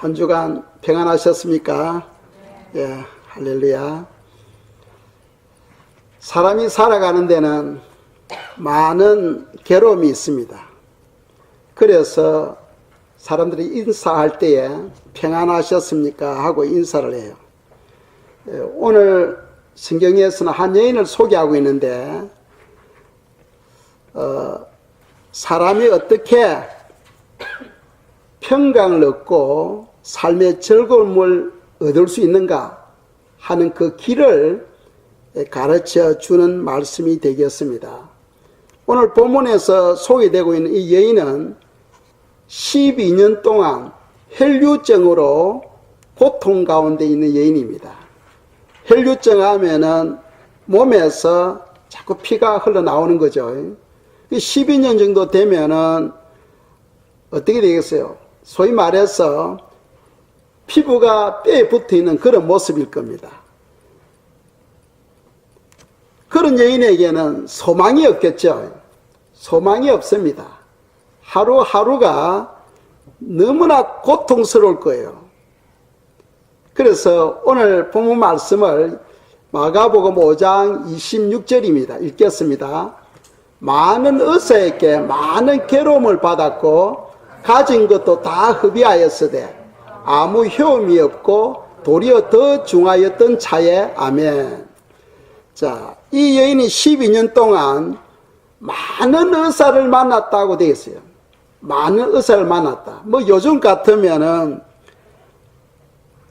한 주간 평안하셨습니까? 예, 할렐루야. 사람이 살아가는 데는 많은 괴로움이 있습니다. 그래서 사람들이 인사할 때에 평안하셨습니까? 하고 인사를 해요. 오늘 성경에서는 한 여인을 소개하고 있는데 사람이 어떻게 평강을 얻고 삶의 즐거움을 얻을 수 있는가 하는 그 길을 가르쳐 주는 말씀이 되겠습니다. 오늘 본문에서 소개되고 있는 이 여인은 12년 동안 혈류증으로 고통 가운데 있는 여인입니다. 혈류증 하면은 몸에서 자꾸 피가 흘러나오는 거죠. 12년 정도 되면은 어떻게 되겠어요? 소위 말해서 피부가 뼈에 붙어 있는 그런 모습일 겁니다. 그런 여인에게는 소망이 없겠죠. 소망이 없습니다. 하루하루가 너무나 고통스러울 거예요. 그래서 오늘 본문 말씀을 마가복음 5장 26절입니다. 읽겠습니다. 많은 의사에게 많은 괴로움을 받았고 가진 것도 다 흡의하였으되 아무 효험이 없고 도리어 더 중하였던 차에 아멘. 자, 이 여인이 12년 동안 많은 의사를 만났다고 되어 있어요. 많은 의사를 만났다. 뭐 요즘 같으면은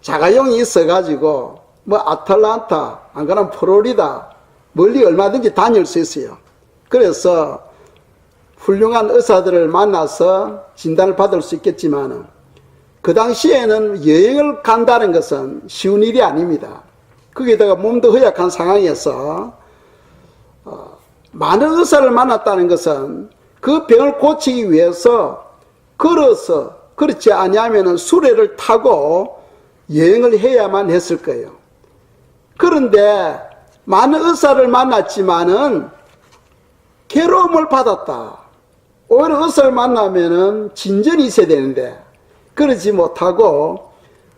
자가용이 있어가지고 뭐 아틀란타, 안 그러면 플로리다 멀리 얼마든지 다닐 수 있어요. 그래서 훌륭한 의사들을 만나서 진단을 받을 수 있겠지만 그 당시에는 여행을 간다는 것은 쉬운 일이 아닙니다. 거기다가 몸도 허약한 상황에서 많은 의사를 만났다는 것은 그 병을 고치기 위해서 걸어서, 그렇지 아니하면 수레를 타고 여행을 해야만 했을 거예요. 그런데 많은 의사를 만났지만은 괴로움을 받았다. 오히려 의사를 만나면은 진전이 있어야 되는데 그러지 못하고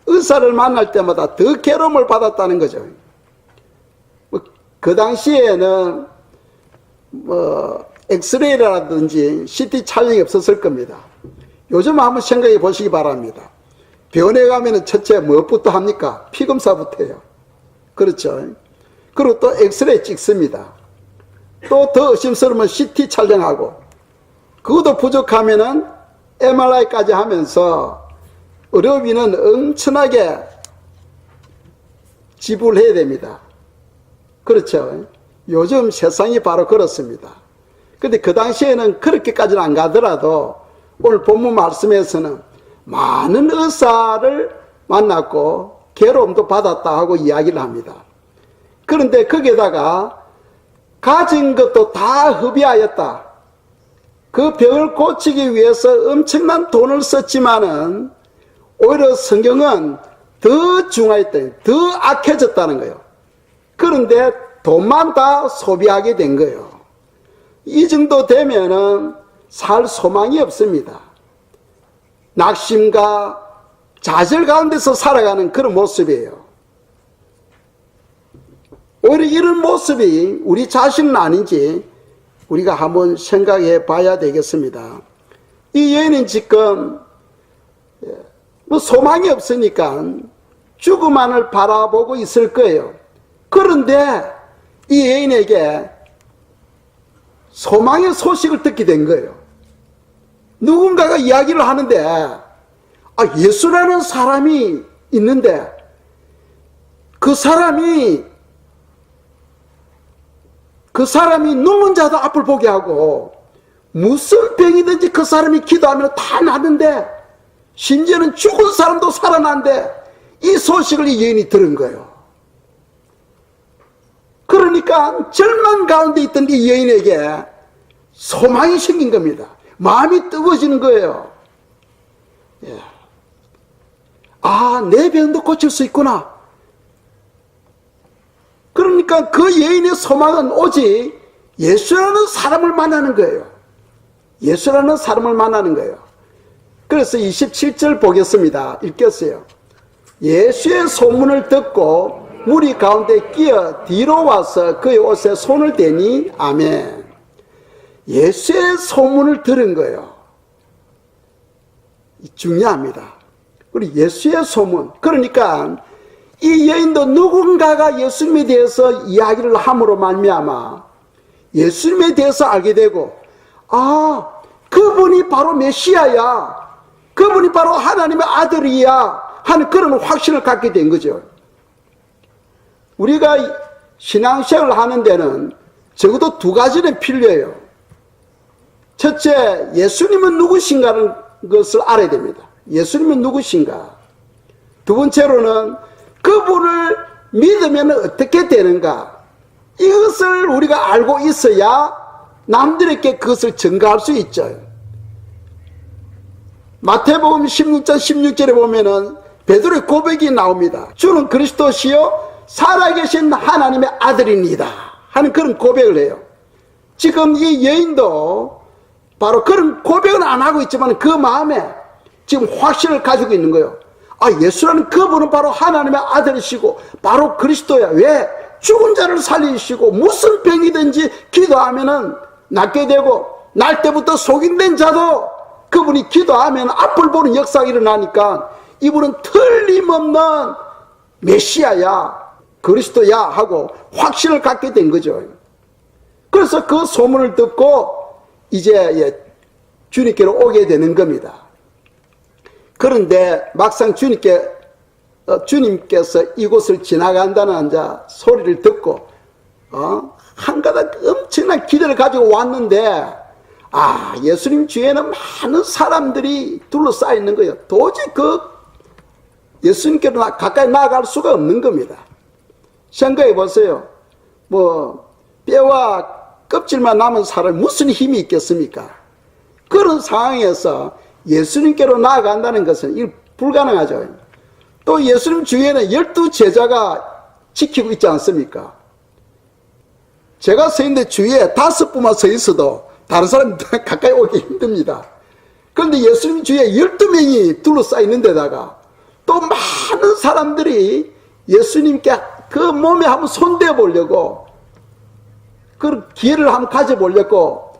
의사를 만날 때마다 더 괴로움을 받았다는 거죠. 그 당시에는 엑스레이라든지 CT 촬영이 없었을 겁니다. 요즘 한번 생각해 보시기 바랍니다. 병원에 가면은 첫째 무엇부터 합니까? 피검사부터 해요. 그렇죠. 그리고 또 엑스레이 찍습니다. 또 더 의심스러우면 CT 촬영하고, 그것도 부족하면은 MRI까지 하면서 의료비는 엄청나게 지불해야 됩니다. 그렇죠. 요즘 세상이 바로 그렇습니다. 근데 그 당시에는 그렇게까지는 안 가더라도 오늘 본문 말씀에서는 많은 의사를 만났고 괴로움도 받았다 하고 이야기를 합니다. 그런데 거기에다가 가진 것도 다 흡의하였다. 그 병을 고치기 위해서 엄청난 돈을 썼지만은 오히려 성경은 더 중하였다, 더 악해졌다는 거예요. 그런데 돈만 다 소비하게 된 거예요. 이 정도 되면은 살 소망이 없습니다. 낙심과 좌절 가운데서 살아가는 그런 모습이에요. 오히려 이런 모습이 우리 자신은 아닌지 우리가 한번 생각해 봐야 되겠습니다. 이 여인은 지금 뭐 소망이 없으니까 죽음만을 바라보고 있을 거예요. 그런데 이 여인에게 소망의 소식을 듣게 된 거예요. 누군가가 이야기를 하는데 예수라는 사람이 있는데 그 사람이 눈먼 자도 앞을 보게 하고 무슨 병이든지 그 사람이 기도하면 다 낫는데 심지어는 죽은 사람도 살아난데 이 소식을 이 여인이 들은 거예요. 그러니까 절망 가운데 있던 이 여인에게 소망이 생긴 겁니다. 마음이 뜨거워지는 거예요. 예. 내 병도 고칠 수 있구나. 그러니까 그 여인의 소망은 오직 예수라는 사람을 만나는 거예요. 예수라는 사람을 만나는 거예요. 그래서 27절 보겠습니다. 읽겠어요. 예수의 소문을 듣고 무리 가운데 끼어 뒤로 와서 그의 옷에 손을 대니 아멘. 예수의 소문을 들은 거예요. 중요합니다. 우리 예수의 소문. 그러니까 이 여인도 누군가가 예수님에 대해서 이야기를 함으로 말미암아 예수님에 대해서 알게 되고, 아, 그분이 바로 메시아야, 그분이 바로 하나님의 아들이야 하는 그런 확신을 갖게 된 거죠. 우리가 신앙생활을 하는 데는 적어도 두 가지는 필요해요. 첫째, 예수님은 누구신가는 것을 알아야 됩니다. 예수님은 누구신가. 두 번째로는 그분을 믿으면 어떻게 되는가. 이것을 우리가 알고 있어야 남들에게 그것을 증거할 수 있죠. 마태복음 16장 16절에 보면은 베드로의 고백이 나옵니다. 주는 그리스도시요 살아계신 하나님의 아들입니다 하는 그런 고백을 해요. 지금 이 여인도 바로 그런 고백은 안 하고 있지만 그 마음에 지금 확신을 가지고 있는 거예요. 아, 예수라는 그분은 바로 하나님의 아들이시고 바로 그리스도야. 왜? 죽은 자를 살리시고 무슨 병이든지 기도하면은 낫게 되고, 날 때부터 속인된 자도 그분이 기도하면 앞을 보는 역사가 일어나니까 이분은 틀림없는 메시아야, 그리스도야 하고 확신을 갖게 된 거죠. 그래서 그 소문을 듣고 이제 주님께로 오게 되는 겁니다. 그런데 막상 주님께서 이곳을 지나간다는 소리를 듣고 한 가닥 엄청난 기대를 가지고 왔는데, 아, 예수님 주위에는 많은 사람들이 둘러싸여 있는 거예요. 도저히 예수님께로 가까이 나아갈 수가 없는 겁니다. 생각해 보세요. 뼈와 껍질만 남은 사람이 무슨 힘이 있겠습니까? 그런 상황에서 예수님께로 나아간다는 것은 불가능하죠. 또 예수님 주위에는 12제자가 지키고 있지 않습니까? 제가 서 있는데 주위에 5분만 서 있어도 다른 사람 가까이 오기 힘듭니다. 그런데 예수님 주위에 12명이 둘러싸여 있는 데다가 또 많은 사람들이 예수님께 그 몸에 한번 손대어 보려고, 그 기회를 한번 가져보려고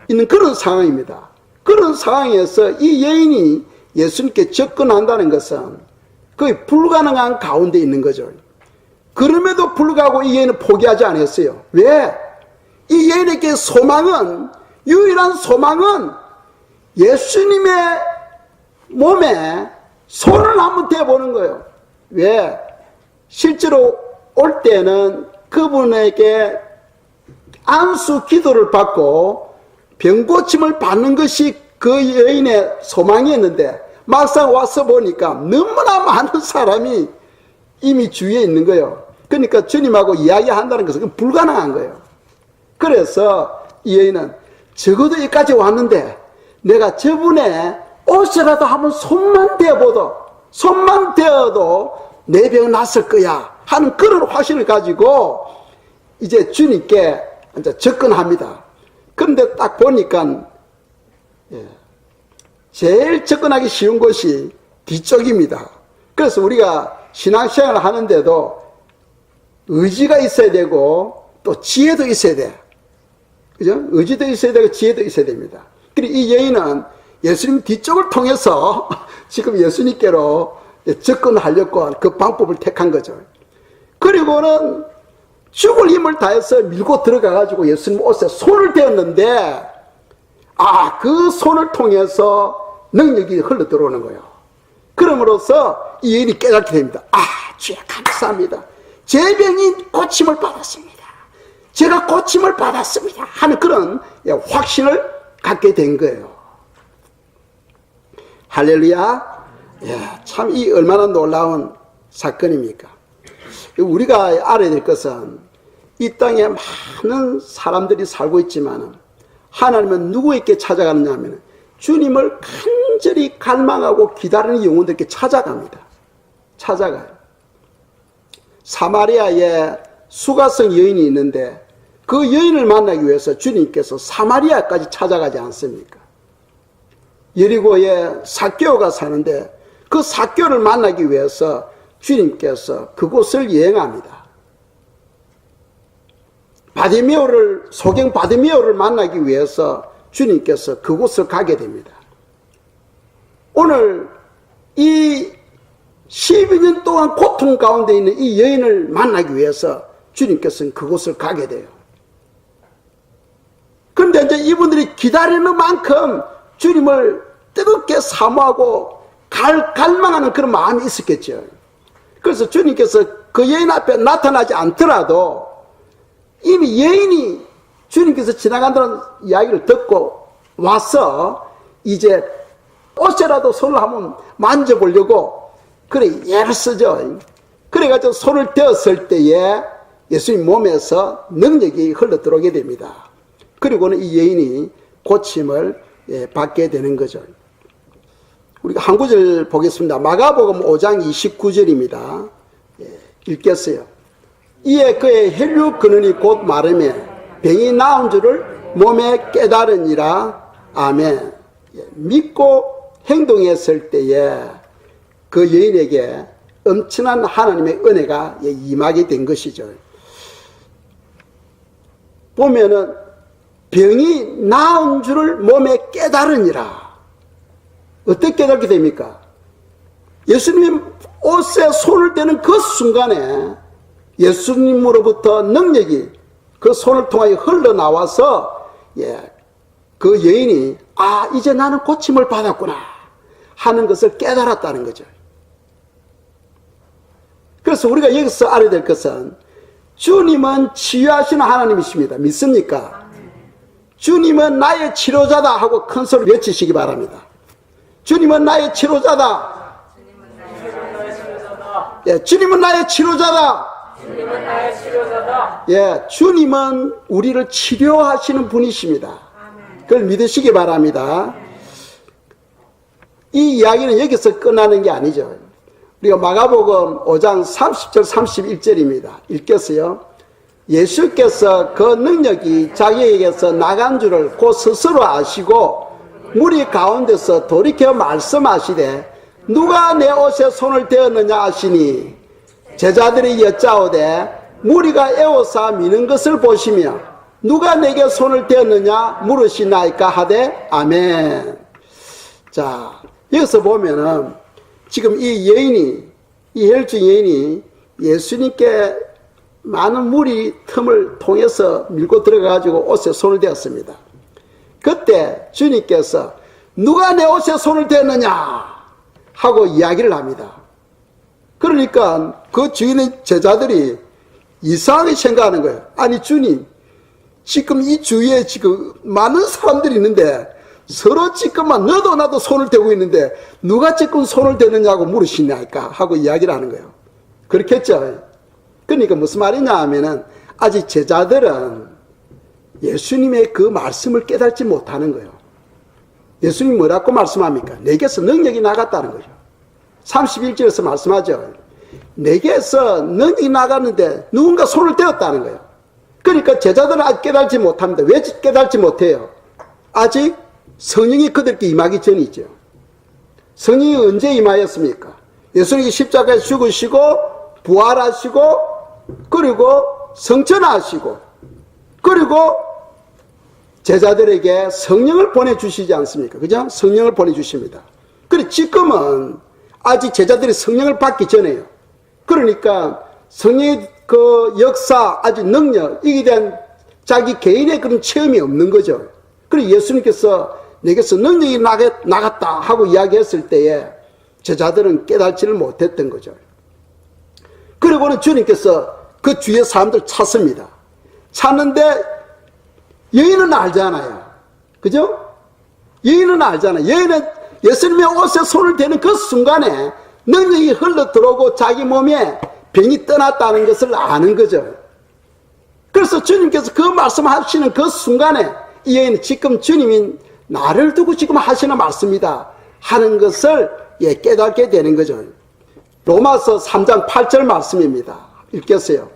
있는 그런 상황입니다. 그런 상황에서 이 여인이 예수님께 접근한다는 것은 거의 불가능한 가운데 있는 거죠. 그럼에도 불구하고 이 여인은 포기하지 않았어요. 왜? 이 여인에게 유일한 소망은 예수님의 몸에 손을 한번 대보는 거예요. 왜? 실제로 올 때는 그분에게 안수 기도를 받고 병고침을 받는 것이 그 여인의 소망이었는데, 막상 와서 보니까 너무나 많은 사람이 이미 주위에 있는 거예요. 그러니까 주님하고 이야기한다는 것은 불가능한 거예요. 그래서 이 여인은 적어도 여기까지 왔는데 내가 저분의 옷이라도 한번 손만 대어도 내 병은 낫을 거야 하는 그런 확신을 가지고 이제 주님께 이제 접근합니다. 그런데 딱 보니까 제일 접근하기 쉬운 곳이 뒤쪽입니다. 그래서 우리가 신앙생활을 하는데도 의지가 있어야 되고 또 지혜도 있어야 돼. 그죠? 의지도 있어야 되고 지혜도 있어야 됩니다. 그리고 이 여인은 예수님 뒤쪽을 통해서 지금 예수님께로 접근하려고 그 방법을 택한 거죠. 그리고는 죽을 힘을 다해서 밀고 들어가가지고 예수님 옷에 손을 대었는데, 그 손을 통해서 능력이 흘러 들어오는 거예요. 그럼으로써 이 여인이 깨닫게 됩니다. 주여 감사합니다. 제 병이 고침을 받았습니다. 제가 고침을 받았습니다 하는 그런 확신을 갖게 된 거예요. 할렐루야. 참 이 얼마나 놀라운 사건입니까? 우리가 알아야 될 것은 이 땅에 많은 사람들이 살고 있지만 하나님은 누구에게 찾아가느냐 하면 주님을 간절히 갈망하고 기다리는 영혼들에게 찾아갑니다. 찾아가요. 사마리아에 수가성 여인이 있는데 그 여인을 만나기 위해서 주님께서 사마리아까지 찾아가지 않습니까? 여리고에 삭개오가 사는데 그 삭개오를 만나기 위해서 주님께서 그곳을 여행합니다. 소경 바디메오를 만나기 위해서 주님께서 그곳을 가게 됩니다. 오늘 이 12년 동안 고통 가운데 있는 이 여인을 만나기 위해서 주님께서는 그곳을 가게 돼요. 그런데 이제 이분들이 기다리는 만큼 주님을 뜨겁게 사모하고 갈망하는 그런 마음이 있었겠죠. 그래서 주님께서 그 여인 앞에 나타나지 않더라도 이미 여인이 주님께서 지나간다는 이야기를 듣고 와서 이제 옷이라도 손을 한번 만져보려고 그래 애를 쓰죠. 그래가지고 손을 떼었을 때에 예수님 몸에서 능력이 흘러들어오게 됩니다. 그리고는 이 여인이 고침을 받게 되는 거죠. 우리가 한 구절 보겠습니다. 마가복음 5장 29절입니다. 읽겠어요. 이에 그의 혈육 근원이 곧 마르며 병이 나은 줄을 몸에 깨달으니라. 아멘. 믿고 행동했을 때에 그 여인에게 엄청난 하나님의 은혜가 임하게 된 것이죠. 보면은 병이 나은 줄을 몸에 깨달으니라. 어떻게 깨닫게 됩니까? 예수님 옷에 손을 대는 그 순간에 예수님으로부터 능력이 그 손을 통하여 흘러나와서 그 여인이 이제 나는 고침을 받았구나 하는 것을 깨달았다는 거죠. 그래서 우리가 여기서 알아야 될 것은 주님은 치유하시는 하나님이십니다. 믿습니까? 주님은 나의 치료자다 하고 큰 소리 외치시기 바랍니다. 주님은 나의 치료자다. 주님은 나의 치료자다. 주님은 나의 치료자다. 주님은 우리를 치료하시는 분이십니다. 그걸 믿으시기 바랍니다. 이 이야기는 여기서 끝나는 게 아니죠. 우리가 마가복음 5장 30절 31절입니다. 읽겠어요. 예수께서 그 능력이 자기에게서 나간 줄을 곧 스스로 아시고 무리 가운데서 돌이켜 말씀하시되 누가 내 옷에 손을 대었느냐 하시니 제자들이 여짜오되 무리가 에워싸 미는 것을 보시며 누가 내게 손을 대었느냐 물으시나이까 하되 아멘. 자, 여기서 보면은 지금 이 혈증 여인이 예수님께 많은 무리 틈을 통해서 밀고 들어가가지고 옷에 손을 대었습니다. 그때 주님께서 누가 내 옷에 손을 대었느냐 하고 이야기를 합니다. 그러니까 그 주인의 제자들이 이상하게 생각하는 거예요. 아니 주님, 지금 이 주위에 지금 많은 사람들이 있는데 서로 지금만 너도 나도 손을 대고 있는데 누가 지금 손을 대느냐고 물으시냐니까 하고 이야기를 하는 거예요. 그렇겠죠. 그러니까 무슨 말이냐 하면은 아직 제자들은 예수님의 그 말씀을 깨닫지 못하는 거예요. 예수님이 뭐라고 말씀합니까? 내게서 능력이 나갔다는 거죠. 31절에서 말씀하죠. 내게서 능력이 나갔는데 누군가 손을 떼었다는 거예요. 그러니까 제자들은 아직 깨달지 못합니다. 왜 깨달지 못해요? 아직 성령이 그들께 임하기 전이죠. 성령이 언제 임하였습니까? 예수님이 십자가에 죽으시고 부활하시고 그리고 성천하시고 그리고 제자들에게 성령을 보내주시지 않습니까? 그죠? 성령을 보내주십니다. 그래 지금은 아직 제자들이 성령을 받기 전에요. 그러니까 성령의 그 역사, 아직 능력, 이에 대한 자기 개인의 그런 체험이 없는 거죠. 그리고 예수님께서 내게서 능력이 나갔다 하고 이야기했을 때에 제자들은 깨닫지를 못했던 거죠. 그리고는 주님께서 그 주위의 사람들 찾습니다. 찾는데 여인은 알잖아요. 그죠? 여인은 알잖아요. 여인은 예수님의 옷에 손을 대는 그 순간에 능력이 흘러들어오고 자기 몸에 병이 떠났다는 것을 아는 거죠. 그래서 주님께서 그 말씀하시는 그 순간에 이 여인은 지금 주님이 나를 두고 지금 하시는 말씀이다 하는 것을 깨닫게 되는 거죠. 로마서 3장 8절 말씀입니다. 읽겠어요.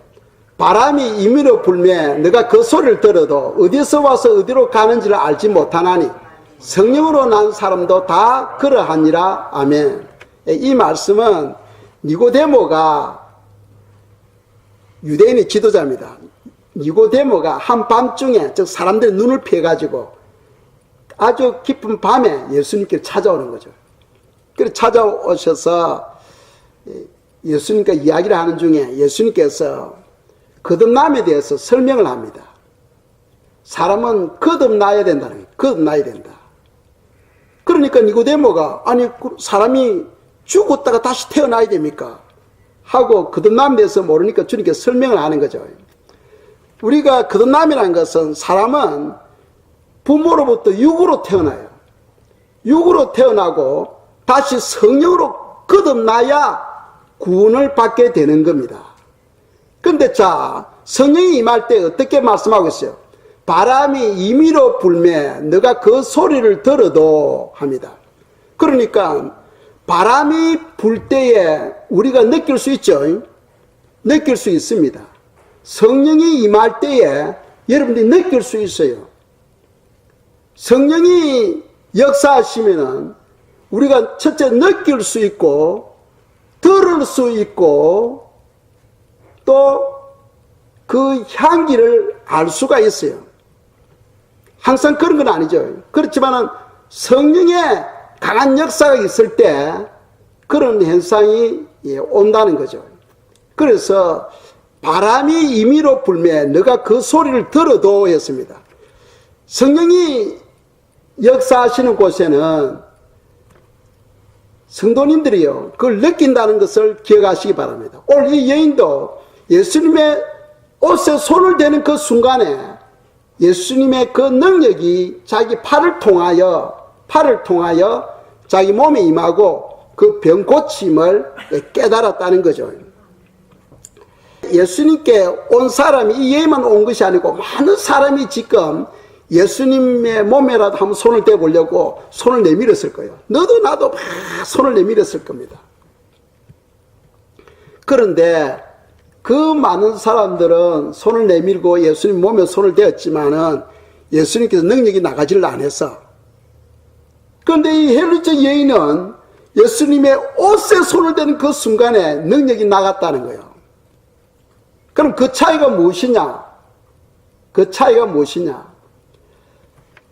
바람이 임의로 불매 너가 그 소리를 들어도 어디서 와서 어디로 가는지를 알지 못하나니 성령으로 난 사람도 다 그러하니라. 아멘. 이 말씀은 니고데모가 유대인의 지도자입니다. 니고데모가 한밤중에 즉 사람들의 눈을 피해가지고 아주 깊은 밤에 예수님께 찾아오는 거죠. 그래서 찾아오셔서 예수님과 이야기를 하는 중에 예수님께서 거듭남에 대해서 설명을 합니다. 사람은 거듭나야 된다는 거예요. 거듭나야 된다. 그러니까 니고데모가 아니 사람이 죽었다가 다시 태어나야 됩니까? 하고 거듭남에 대해서 모르니까 주님께서 설명을 하는 거죠. 우리가 거듭남이라는 것은 사람은 부모로부터 육으로 태어나요. 육으로 태어나고 다시 성령으로 거듭나야 구원을 받게 되는 겁니다. 그런데 자, 성령이 임할 때 어떻게 말씀하고 있어요? 바람이 임의로 불매 너가 그 소리를 들어도 합니다. 그러니까 바람이 불 때에 우리가 느낄 수 있죠. 느낄 수 있습니다. 성령이 임할 때에 여러분들이 느낄 수 있어요. 성령이 역사하시면은 우리가 첫째 느낄 수 있고 들을 수 있고 또 그 향기를 알 수가 있어요. 항상 그런 건 아니죠. 그렇지만은 성령의 강한 역사가 있을 때 그런 현상이 온다는 거죠. 그래서 바람이 임의로 불매 너가 그 소리를 들어도 했습니다. 성령이 역사하시는 곳에는 성도님들이요 그걸 느낀다는 것을 기억하시기 바랍니다. 오늘 이 여인도 예수님의 옷에 손을 대는 그 순간에 예수님의 그 능력이 자기 팔을 통하여 자기 몸에 임하고 그 병 고침을 깨달았다는 거죠. 예수님께 온 사람이 이 여인만 온 것이 아니고 많은 사람이 지금 예수님의 몸에라도 한번 손을 대보려고 손을 내밀었을 거예요. 너도 나도 막 손을 내밀었을 겁니다. 그런데 그 많은 사람들은 손을 내밀고 예수님 몸에 손을 대었지만은 예수님께서 능력이 나가지를 안 했어. 그런데 이 헬루적 여인은 예수님의 옷에 손을 대는 그 순간에 능력이 나갔다는 거예요. 그럼 그 차이가 무엇이냐? 그 차이가 무엇이냐?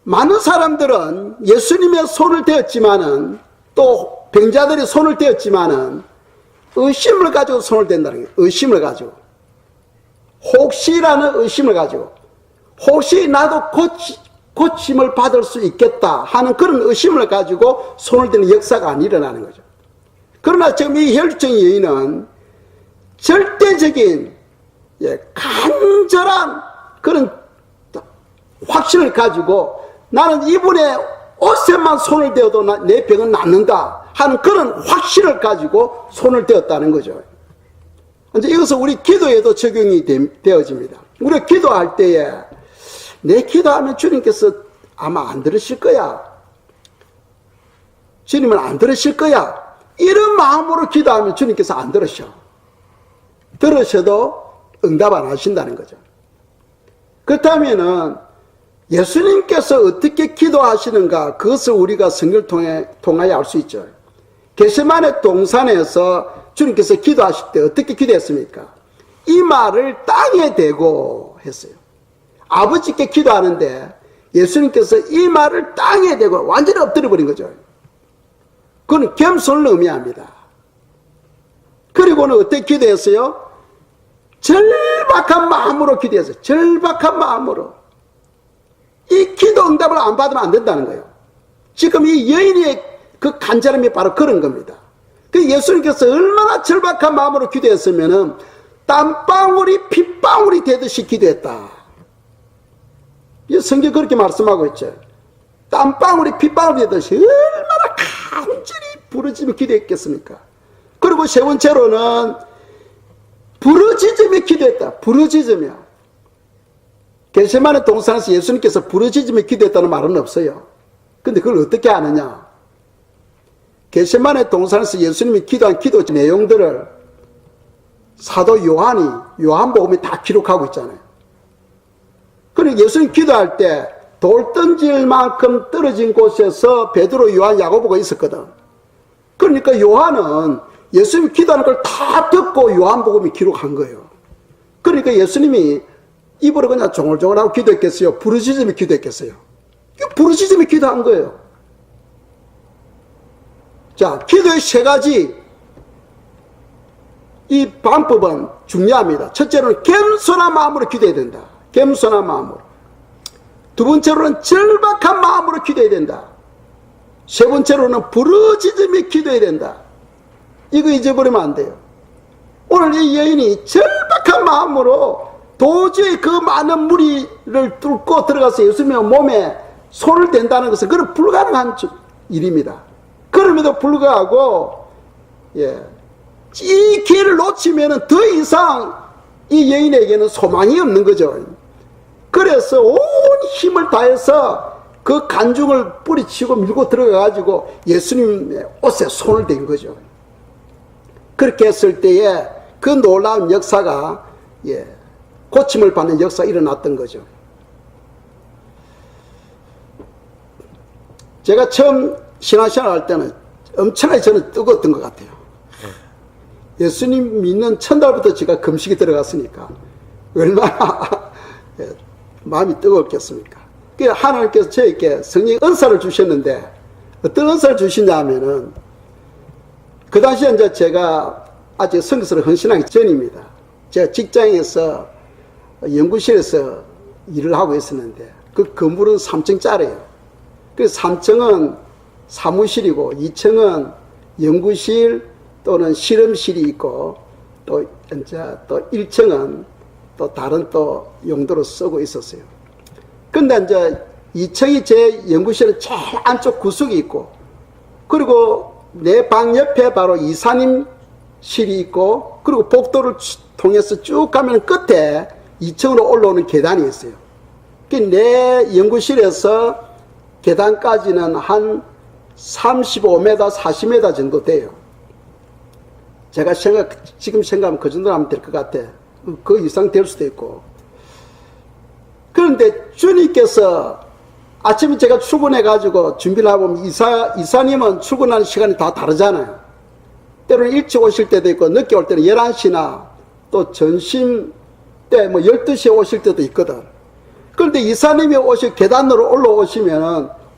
많은 사람들은 예수님의 손을 대었지만은 또 병자들이 손을 대었지만은 의심을 가지고 손을 댄다는 거예요. 의심을 가지고. 혹시라는 의심을 가지고. 혹시 나도 고침을 받을 수 있겠다 하는 그런 의심을 가지고 손을 대는 역사가 안 일어나는 거죠. 그러나 지금 이 혈루증 여인은 절대적인 간절한 그런 확신을 가지고 나는 이분의 옷에만 손을 대어도 내 병은 낫는다 하는 그런 확신을 가지고 손을 대었다는 거죠. 이제 이것은 우리 기도에도 적용이 되어집니다. 우리가 기도할 때에 내 기도하면 주님께서 아마 안 들으실 거야. 주님은 안 들으실 거야. 이런 마음으로 기도하면 주님께서 안 들으셔. 들으셔도 응답 안 하신다는 거죠. 그렇다면은 예수님께서 어떻게 기도하시는가 그것을 우리가 성경을 통하여 알 수 있죠. 겟세마네 동산에서 주님께서 기도하실 때 어떻게 기도했습니까? 이 말을 땅에 대고 했어요. 아버지께 기도하는데 예수님께서 이 말을 땅에 대고 완전히 엎드려 버린 거죠. 그건 겸손을 의미합니다. 그리고는 어떻게 기도했어요? 절박한 마음으로 기도했어요. 절박한 마음으로. 이 기도 응답을 안 받으면 안 된다는 거예요. 지금 이 여인의 그 간절함이 바로 그런 겁니다. 그 예수님께서 얼마나 절박한 마음으로 기도했으면은 땀방울이 핏방울이 되듯이 기도했다. 이 성경 그렇게 말씀하고 있죠. 땀방울이 핏방울이 되듯이 얼마나 간절히 부르짖으며 기도했겠습니까? 그리고 세 번째로는 부르짖으며 기도했다. 부르짖으며. 겟세마네 동산에서 예수님께서 부르짖으며 기도했다는 말은 없어요. 근데 그걸 어떻게 아느냐? 겟세마네 동산에서 예수님이 기도한 기도 내용들을 사도 요한복음에 다 기록하고 있잖아요. 그러니까 예수님 기도할 때 돌 던질 만큼 떨어진 곳에서 베드로, 요한, 야고보가 있었거든. 그러니까 요한은 예수님이 기도하는 걸 다 듣고 요한복음이 기록한 거예요. 그러니까 예수님이 입으로 그냥 종얼종얼하고 기도했겠어요? 부르짖음이 기도했겠어요? 부르짖음이 기도한 거예요. 자, 기도의 세 가지 이 방법은 중요합니다. 첫째로는 겸손한 마음으로 기도해야 된다. 겸손한 마음으로. 두 번째로는 절박한 마음으로 기도해야 된다. 세 번째로는 부르짖음이 기도해야 된다. 이거 잊어버리면 안 돼요. 오늘 이 여인이 절박한 마음으로 도저히 그 많은 무리를 뚫고 들어가서 예수님의 몸에 손을 댄다는 것은 그건 불가능한 일입니다. 그럼에도 불구하고 이 기회를 놓치면 더 이상 이 여인에게는 소망이 없는 거죠. 그래서 온 힘을 다해서 그 간중을 뿌리치고 밀고 들어가가지고 예수님의 옷에 손을 댄 거죠. 그렇게 했을 때에 그 놀라운 역사가 고침을 받는 역사가 일어났던 거죠. 제가 처음 신앙생활 할 때는 엄청나게 저는 뜨거웠던 것 같아요. 예수님 믿는 첫날부터 제가 금식이 들어갔으니까 얼마나 마음이 뜨거웠겠습니까? 하나님께서 저에게 성령 은사를 주셨는데 어떤 은사를 주시냐 하면은 그 당시에 이제 제가 아직 성교사를 헌신하기 전입니다. 제가 직장에서 연구실에서 일을 하고 있었는데 그 건물은 3층짜리예요. 그래서 3층은 사무실이고 2층은 연구실 또는 실험실이 있고 또 1층은 또 다른 또 용도로 쓰고 있었어요. 근데 이제 2층이 제 연구실은 제일 안쪽 구석이 있고 그리고 내 방 옆에 바로 이사님실이 있고 그리고 복도를 통해서 쭉 가면 끝에 2층으로 올라오는 계단이 있어요. 내 연구실에서 계단까지는 한 35m, 40m 정도 돼요. 제가 지금 생각하면 그 정도 하면 될 것 같아. 그 이상 될 수도 있고. 그런데 주님께서 아침에 제가 출근해가지고 준비를 하고 이사님은 출근하는 시간이 다 다르잖아요. 때로는 일찍 오실 때도 있고 늦게 올 때는 11시나 또 점심 때 12시에 오실 때도 있거든. 그런데 이사님이 계단으로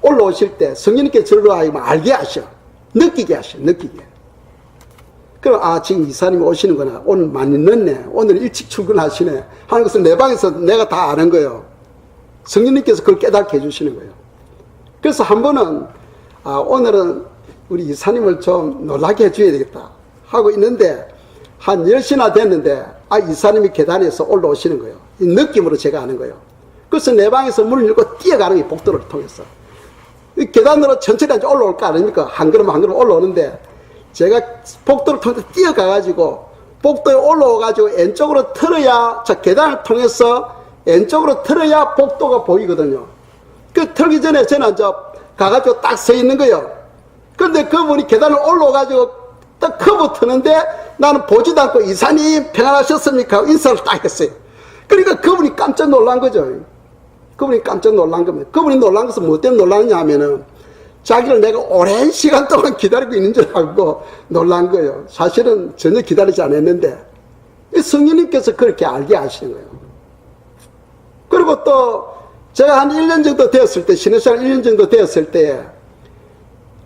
올라오실 때 성령님께 저를 알게 하셔. 느끼게 하셔. 그럼 지금 이사님이 오시는구나. 오늘 많이 늦네. 오늘 일찍 출근하시네. 하는 것을 내 방에서 내가 다 아는 거예요. 성령님께서 그걸 깨닫게 해주시는 거예요. 그래서 한 번은 오늘은 우리 이사님을 좀 놀라게 해줘야 되겠다 하고 있는데 한 10시나 됐는데 이사님이 계단에서 올라오시는 거예요. 이 느낌으로 제가 아는 거예요. 그래서 내 방에서 문을 열고 뛰어가는 게 복도를 통해서 이 계단으로 천천히 올라올 거 아닙니까? 한 걸음 한 걸음 올라오는데 제가 복도를 통해서 뛰어가가지고 복도에 올라와가지고 왼쪽으로 틀어야 계단을 통해서 왼쪽으로 틀어야 복도가 보이거든요. 그 틀기 전에 저는 이제 가가지고 딱 서 있는 거예요. 그런데 그분이 계단을 올라와가지고 딱 커브 트는데 나는 보지도 않고 이사님 평안하셨습니까? 인사를 딱 했어요. 그러니까 그분이 깜짝 놀란 거죠. 그분이 깜짝 놀란 겁니다. 그분이 놀란 것은 뭐 때문에 놀랐냐 하면은 자기를 내가 오랜 시간 동안 기다리고 있는 줄 알고 놀란 거예요. 사실은 전혀 기다리지 않았는데 성령님께서 그렇게 알게 하시는 거예요. 그리고 또 제가 한 1년 정도 되었을 때, 신앙생활 1년 정도 되었을 때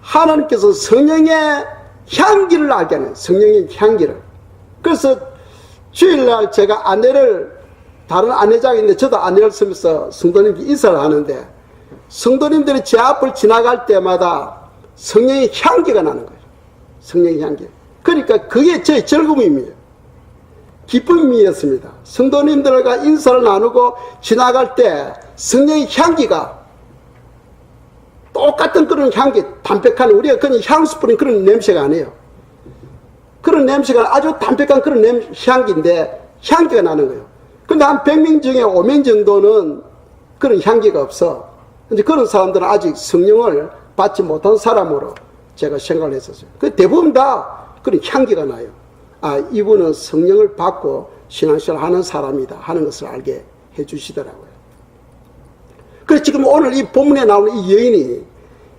하나님께서 성령의 향기를 알게 하는, 성령의 향기를. 그래서 주일날 제가 다른 아내장이 있는데 저도 아내를 쓰면서 성도님께 인사를 하는데 성도님들이 제 앞을 지나갈 때마다 성령의 향기가 나는 거예요. 성령의 향기. 그러니까 그게 저의 즐거움입니다. 기쁨이었습니다. 성도님들과 인사를 나누고 지나갈 때 성령의 향기가 똑같은 그런 향기, 담백한, 우리가 그냥 향수 뿌린 그런 냄새가 아니에요. 그런 냄새가 아주 담백한 그런 향기인데 향기가 나는 거예요. 근데 한 100명 중에 5명 정도는 그런 향기가 없어. 근데 그런 사람들은 아직 성령을 받지 못한 사람으로 제가 생각을 했었어요. 그 대부분 다 그런 향기가 나요. 이분은 성령을 받고 신앙생활 하는 사람이다 하는 것을 알게 해 주시더라고요. 그래서 지금 오늘 이 본문에 나오는 이 여인이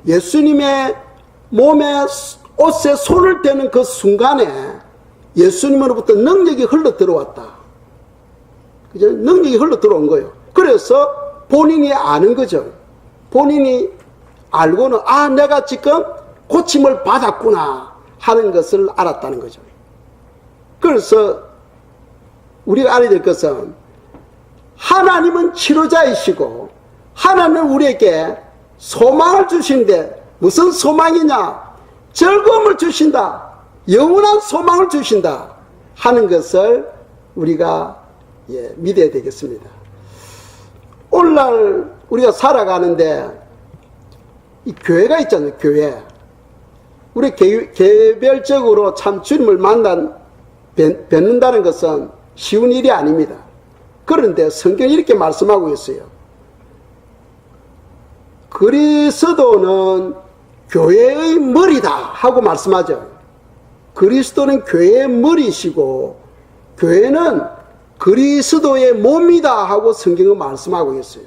예수님의 몸에 옷에 손을 대는 그 순간에 예수님으로부터 능력이 흘러 들어왔다. 그죠? 능력이 흘러 들어온 거예요. 그래서 본인이 아는 거죠. 본인이 알고는 내가 지금 고침을 받았구나 하는 것을 알았다는 거죠. 그래서 우리가 알아야 될 것은 하나님은 치료자이시고 하나님은 우리에게 소망을 주신데 무슨 소망이냐? 즐거움을 주신다. 영원한 소망을 주신다 하는 것을 우리가 믿어야 되겠습니다. 오늘날 우리가 살아가는데 이 교회가 있잖아요. 교회. 우리 개별적으로 참 주님을 뵙는다는 것은 쉬운 일이 아닙니다. 그런데 성경이 이렇게 말씀하고 있어요. 그리스도는 교회의 머리다 하고 말씀하죠. 그리스도는 교회의 머리시고 교회는 그리스도의 몸이다 하고 성경은 말씀하고 있어요.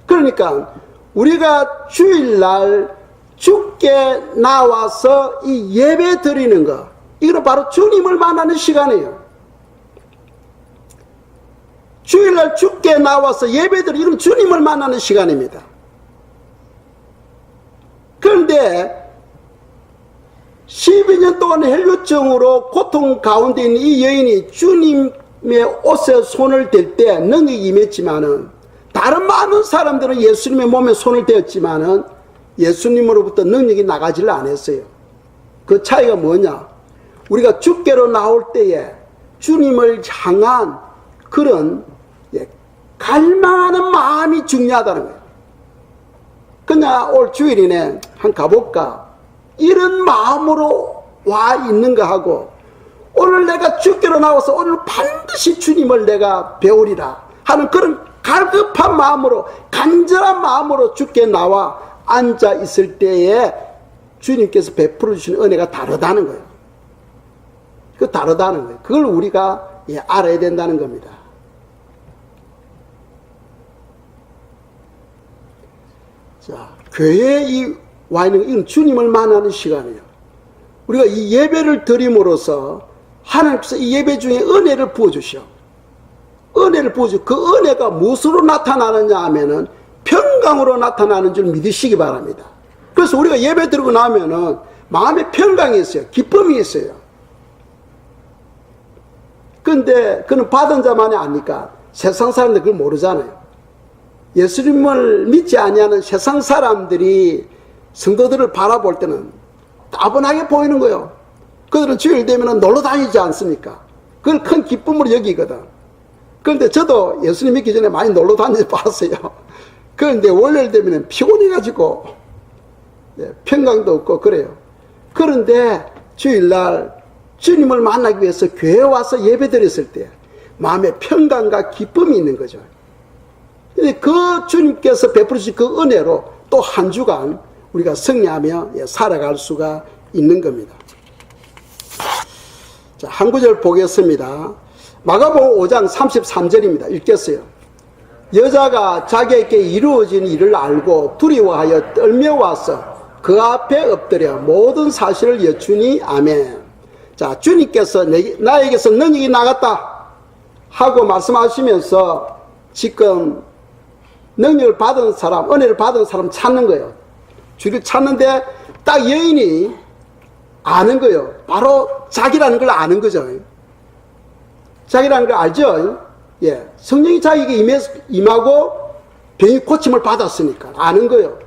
그러니까 우리가 주일날 주께 나와서 이 예배 드리는 것, 이거는 바로 주님을 만나는 시간이에요. 주일날 주께 나와서 예배 드리는 이건 주님을 만나는 시간입니다. 그런데 12년 동안 혈루증으로 고통 가운데 있는 이 여인이 주님의 옷에 손을 댈 때 능력이 임했지만은 다른 많은 사람들은 예수님의 몸에 손을 대었지만은 예수님으로부터 능력이 나가지를 않았어요. 그 차이가 뭐냐? 우리가 주께로 나올 때에 주님을 향한 그런 갈망하는 마음이 중요하다는 거예요. 그냥 올 주일이네 한 가볼까? 이런 마음으로 와 있는가 하고 오늘 내가 주께로 나와서 오늘 반드시 주님을 내가 배우리라 하는 그런 갈급한 마음으로 간절한 마음으로 주께 나와 앉아 있을 때에 주님께서 베풀어 주시는 은혜가 다르다는 거예요. 그 다르다는 거예요. 그걸 우리가 알아야 된다는 겁니다. 자, 교회에 와 있는 이건 주님을 만나는 시간이에요. 우리가 이 예배를 드림으로써 하나님께서 이 예배 중에 은혜를 부어주셔. 은혜를 부어주셔. 그 은혜가 무엇으로 나타나느냐 하면은 평강으로 나타나는 줄 믿으시기 바랍니다. 그래서 우리가 예배 드리고 나면은 마음에 평강이 있어요. 기쁨이 있어요. 근데 그는 받은 자만이 아니까 세상 사람들 그걸 모르잖아요. 예수님을 믿지 아니하는 세상 사람들이 성도들을 바라볼 때는 따분하게 보이는 거예요. 그들은 주일 되면 놀러 다니지 않습니까? 그걸 큰 기쁨으로 여기거든. 그런데 저도 예수님 믿기 전에 많이 놀러 다니지 봤어요. 그런데 월요일 되면 피곤해가지고 평강도 없고 그래요. 그런데 주일날 주님을 만나기 위해서 교회에 와서 예배 드렸을 때 마음에 평강과 기쁨이 있는 거죠. 그 주님께서 베풀으신 그 은혜로 또 한 주간 우리가 승리하며 살아갈 수가 있는 겁니다. 자, 한 구절 보겠습니다. 마가복음 5장 33절입니다. 읽겠어요. 여자가 자기에게 이루어진 일을 알고 두려워하여 떨며 와서 그 앞에 엎드려 모든 사실을 여쭈니 아멘. 자, 주님께서 나에게서 능력이 나갔다 하고 말씀하시면서 지금 능력을 받은 사람, 은혜를 받은 사람 찾는 거예요. 주를 찾는데 딱 여인이 아는 거예요. 바로 자기라는 걸 아는 거죠. 자기라는 걸 알죠. 예, 성령이 자기에게 임하고 병이 고침을 받았으니까 아는 거예요.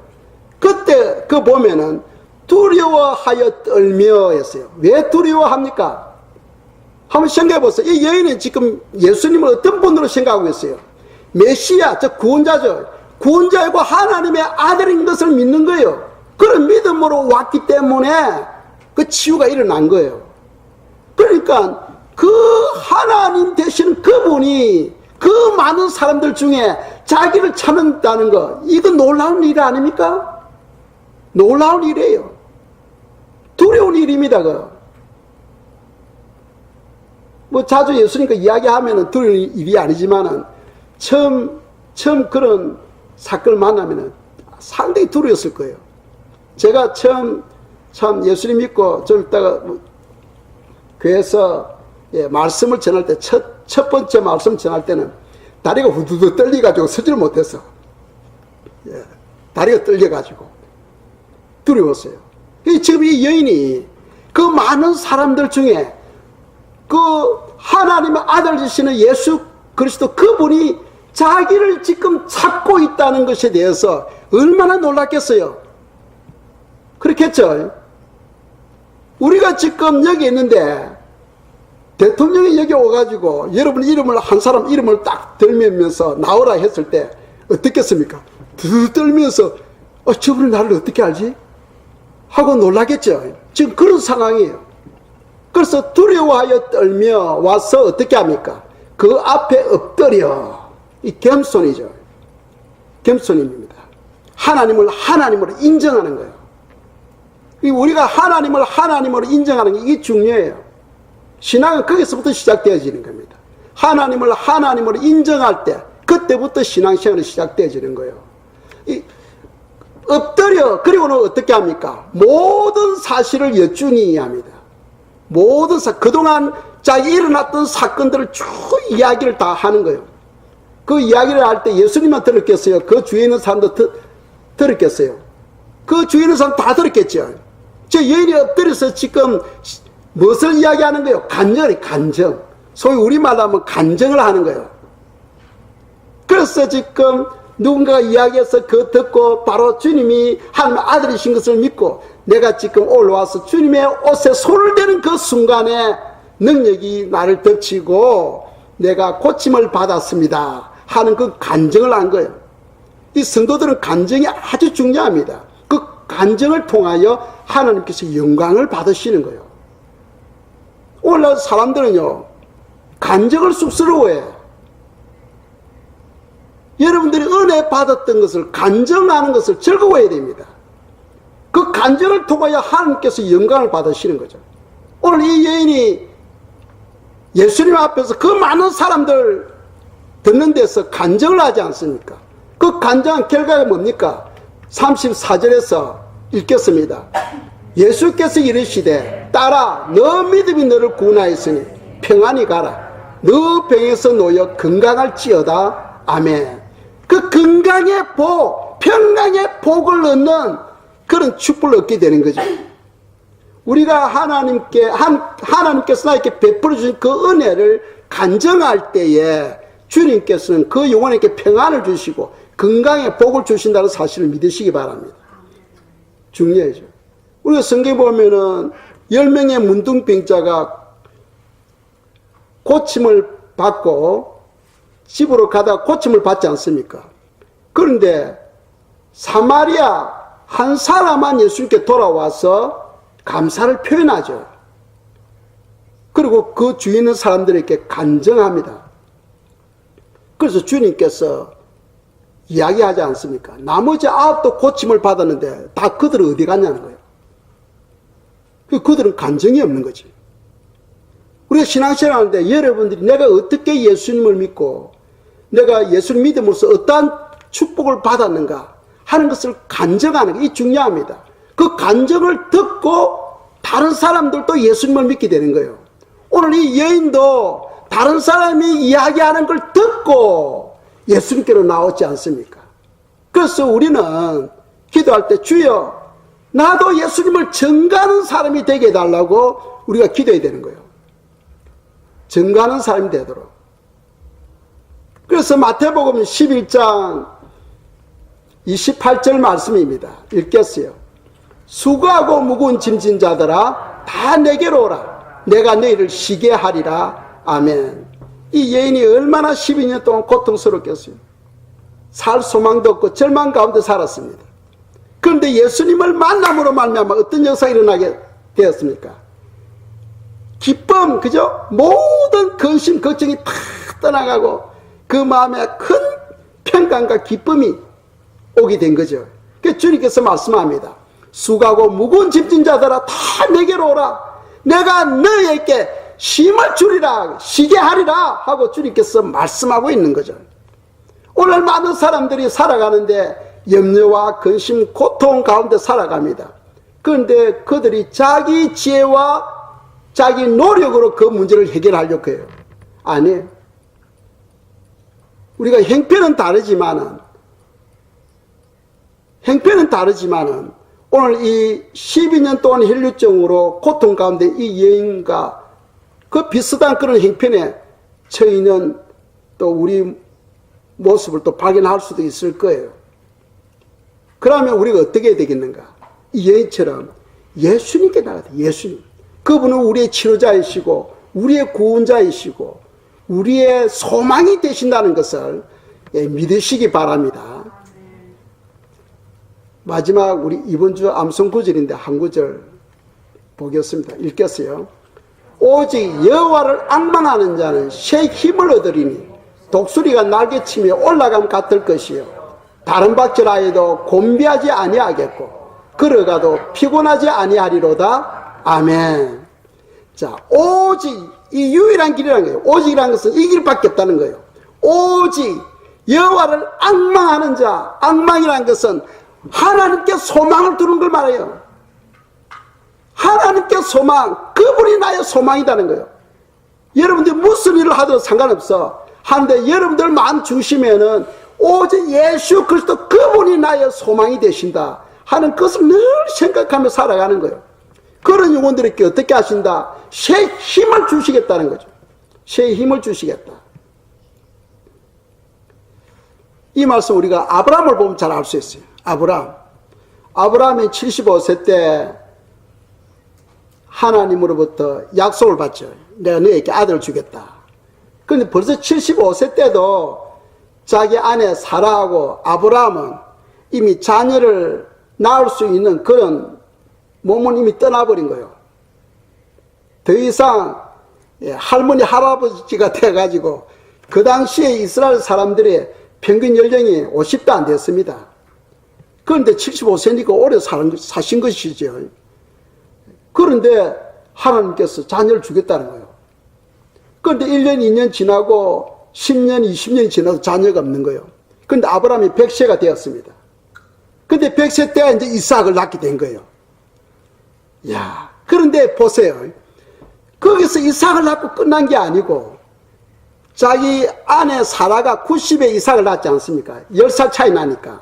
그때 그 보면은 두려워하여 떨며 했어요. 왜 두려워합니까? 한번 생각해 보세요. 이 여인은 지금 예수님을 어떤 분으로 생각하고 있어요? 메시아, 저 구원자죠. 구원자이고 하나님의 아들인 것을 믿는 거예요. 그런 믿음으로 왔기 때문에 그 치유가 일어난 거예요. 그러니까 그 하나님 되신 그분이 그 많은 사람들 중에 자기를 찾는다는 거, 이건 놀라운 일 아닙니까? 놀라운 일이에요. 두려운 일입니다. 뭐 자주 예수님과 이야기하면은 두려운 일이 아니지만은 처음 그런 사건을 만나면 상당히 두려웠을 거예요. 제가 처음 참 예수님 믿고 좀 있다가 교회에서 말씀을 전할 때 첫 번째 말씀 전할 때는 다리가 후두둑 떨려가지고 서지를 못했어. 다리가 떨려가지고 두려웠어요. 지금 이 여인이 그 많은 사람들 중에 그 하나님의 아들 되시는 예수 그리스도 그분이 자기를 지금 찾고 있다는 것에 대해서 얼마나 놀랐겠어요. 그렇겠죠. 우리가 지금 여기 있는데 대통령이 여기 오가지고 여러분 이름을 한 사람 이름을 딱 들면서 나오라 했을 때 어떻겠습니까? 두두 떨면서 저분이 나를 어떻게 알지? 하고 놀라겠죠. 지금 그런 상황이에요. 그래서 두려워하여 떨며 와서 어떻게 합니까? 그 앞에 엎드려. 이 겸손이죠. 겸손입니다. 하나님을 하나님으로 인정하는 거예요. 우리가 하나님을 하나님으로 인정하는 게 이게 중요해요. 신앙은 거기서부터 시작되어지는 겁니다. 하나님을 하나님으로 인정할 때 그때부터 신앙생활이 시작되어지는 거예요. 엎드려 그리고는 어떻게 합니까? 모든 사실을 여쭈니 합니다. 모든 그동안 자기 일어났던 사건들을 쭉 이야기를 다 하는 거예요. 그 이야기를 할 때 예수님만 들었겠어요? 그 주위에 있는 사람도 들었겠어요? 그 주위에 있는 사람 다 들었겠죠? 저 여인이 엎드려서 지금 무엇을 이야기하는 거예요? 간증이 간증. 소위 우리말로 하면 간증을 하는 거예요. 그래서 지금 누군가가 이야기해서 그거 듣고 바로 주님이 하나님의 아들이신 것을 믿고 내가 지금 올라와서 주님의 옷에 손을 대는 그 순간에 능력이 나를 덮치고 내가 고침을 받았습니다 하는 그 간증을 한 거예요. 이 성도들은 간증이 아주 중요합니다. 그 간증을 통하여 하나님께서 영광을 받으시는 거예요. 오늘날 사람들은요 간증을 쑥스러워해요. 여러분들이 은혜 받았던 것을 간증하는 것을 즐거워해야 됩니다. 그 간증을 통하여 하나님께서 영광을 받으시는 거죠. 오늘 이 여인이 예수님 앞에서 그 많은 사람들 듣는 데서 간증을 하지 않습니까? 그 간증한 결과가 뭡니까? 34절에서 읽겠습니다. 예수께서 이르시되 딸아 너 믿음이 너를 구원하였으니 평안히 가라. 너 병에서 놓여 건강할지어다. 아멘. 그 건강의 복, 평강의 복을 얻는 그런 축복을 얻게 되는 거죠. 우리가 하나님께서 나에게 베풀어 주신 그 은혜를 간증할 때에 주님께서는 그 영혼에게 평안을 주시고 건강의 복을 주신다는 사실을 믿으시기 바랍니다. 중요하죠. 우리가 성경 보면은 10명의 문둥병자가 고침을 받고 집으로 가다가 고침을 받지 않습니까? 그런데 사마리아 한 사람만 예수님께 돌아와서 감사를 표현하죠. 그리고 그 주위에 있는 사람들에게 간증합니다. 그래서 주님께서 이야기하지 않습니까? 나머지 9도 고침을 받았는데 다 그들은 어디 갔냐는 거예요. 그들은 간증이 없는 거지. 우리가 신앙생활 하는데 여러분들이 내가 어떻게 예수님을 믿고 내가 예수를 믿음으로써 어떠한 축복을 받았는가 하는 것을 간증하는 게 이 중요합니다. 그 간증을 듣고 다른 사람들도 예수님을 믿게 되는 거예요. 오늘 이 여인도 다른 사람이 이야기하는 걸 듣고 예수님께로 나오지 않습니까? 그래서 우리는 기도할 때 주여 나도 예수님을 증거하는 사람이 되게 해달라고 우리가 기도해야 되는 거예요. 증거하는 사람이 되도록. 그래서 마태복음 11장 28절 말씀입니다. 읽겠어요. 수고하고 무거운 짐진 자들아 다 내게로 오라. 내가 너희를 쉬게 하리라. 아멘. 이 여인이 얼마나 12년 동안 고통스럽겠어요. 살 소망도 없고 절망 가운데 살았습니다. 그런데 예수님을 만남으로 말미암아 어떤 역사가 일어나게 되었습니까? 기쁨, 그죠? 모든 근심, 걱정이 다 떠나가고 그 마음에 큰 평강과 기쁨이 오게 된 거죠. 그래서 주님께서 말씀합니다. 수고하고 무거운 짐진 자들아 다 내게로 오라. 내가 너희에게 쉼을 주리라, 쉬게 하리라 하고 주님께서 말씀하고 있는 거죠. 오늘 오늘 많은 사람들이 살아가는데 염려와 근심, 고통 가운데 살아갑니다. 그런데 그들이 자기 지혜와 자기 노력으로 그 문제를 해결하려고 해요. 아니에요. 우리가 형편은 다르지만은 오늘 이 12년 동안 혈류증으로 고통 가운데 이 여인과 그 비슷한 그런 형편에 처있는 또 우리 모습을 또 발견할 수도 있을 거예요. 그러면 우리가 어떻게 해야 되겠는가? 이 여인처럼 예수님께 나가야 돼. 예수님. 그분은 우리의 치료자이시고 우리의 구원자이시고 우리의 소망이 되신다는 것을 믿으시기 바랍니다. 마지막 우리 이번 주 암송 구절인데 한 구절 보겠습니다. 읽겠어요. 오직 여호와를 앙망하는 자는 새 힘을 얻으리니 독수리가 날개치며 올라감 같을 것이요 다른 밭질하여도 곤비하지 아니하겠고 걸어가도 피곤하지 아니하리로다. 아멘. 자, 오직 이 유일한 길이라는 거예요. 오직이라는 것은 이 길밖에 없다는 거예요. 오직 여호와를 앙망하는 자. 앙망이라는 것은 하나님께 소망을 두는 걸 말해요. 하나님께 소망, 그분이 나의 소망이라는 거예요. 여러분들 무슨 일을 하더라도 상관없어. 하는데 여러분들 마음 중심에는 오직 예수 그리스도 그분이 나의 소망이 되신다 하는 것을 늘 생각하며 살아가는 거예요. 그런 영혼들에게 어떻게 하신다? 새 힘을 주시겠다는 거죠. 새 힘을 주시겠다. 이 말씀 우리가 아브라함을 보면 잘 알 수 있어요. 아브라함이 75세 때 하나님으로부터 약속을 받죠. 내가 너에게 아들을 주겠다. 그런데 벌써 75세 때도 자기 아내 사라하고 아브라함은 이미 자녀를 낳을 수 있는 그런 몸은 이미 떠나버린 거예요. 더 이상 할머니 할아버지가 돼가지고 그 당시에 이스라엘 사람들의 평균 연령이 50도 안 됐습니다. 그런데 75세니까 오래 사신 것이죠. 그런데 하나님께서 자녀를 주겠다는 거예요. 그런데 1년, 2년 지나고 10년, 20년이 지나도 자녀가 없는 거예요. 그런데 아브라함이 100세가 되었습니다. 근데 100세 때 이제 이삭을 낳게 된 거예요. 야, 그런데 보세요. 거기서 이삭을 낳고 끝난 게 아니고 자기 아내 사라가 90에 이삭을 낳지 않습니까? 10살 차이 나니까.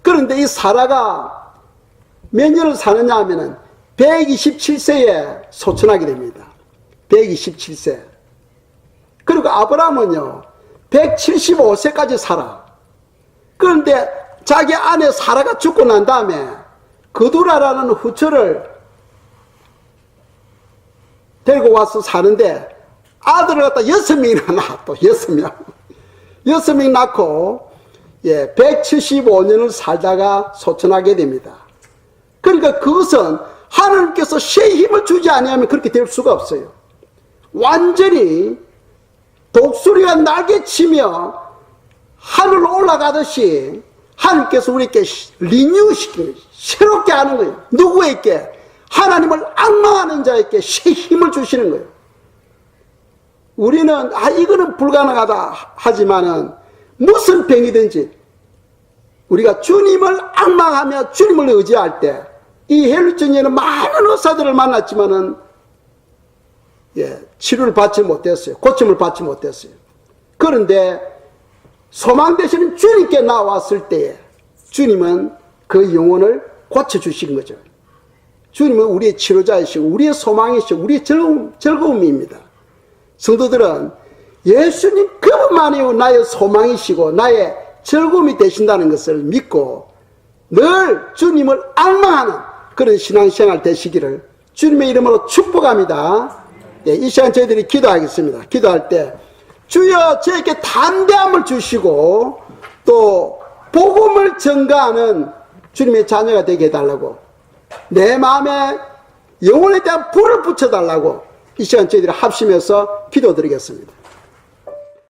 그런데 이 사라가 몇 년을 사느냐 하면은 127세에 소천하게 됩니다. 127세. 그리고 아브라함은요, 175세까지 살아. 그런데 자기 아내 사라가 죽고 난 다음에 그두라라는 후처를 데리고 와서 사는데 아들을 갖다 6명이나 낳아, 또 6명. 6명 낳고, 175년을 살다가 소천하게 됩니다. 그러니까 그것은 하나님께서 새 힘을 주지 아니하면 그렇게 될 수가 없어요. 완전히 독수리가 날개치며 하늘로 올라가듯이 하나님께서 우리에게 리뉴시키는, 새롭게 하는 거예요. 누구에게? 하나님을 앙망하는 자에게 새 힘을 주시는 거예요. 우리는 이거는 불가능하다 하지만은 무슨 병이든지 우리가 주님을 앙망하며 주님을 의지할 때 이 혈류증에는 많은 의사들을 만났지만은 치료를 받지 못했어요. 고침을 받지 못했어요. 그런데 소망 되시는 주님께 나왔을 때에 주님은 그 영혼을 고쳐주시는 거죠. 주님은 우리의 치료자이시고 우리의 소망이시고 우리의 즐거움입니다. 성도들은 예수님 그분만이 나의 소망이시고 나의 즐거움이 되신다는 것을 믿고 늘 주님을 앙망하는 그런 신앙생활 되시기를 주님의 이름으로 축복합니다. 이 시간 저희들이 기도하겠습니다. 기도할 때 주여 저에게 담대함을 주시고 또 복음을 전가하는 주님의 자녀가 되게 해달라고, 내 마음에 영혼에 대한 불을 붙여달라고 이 시간 저희들이 합심해서 기도드리겠습니다.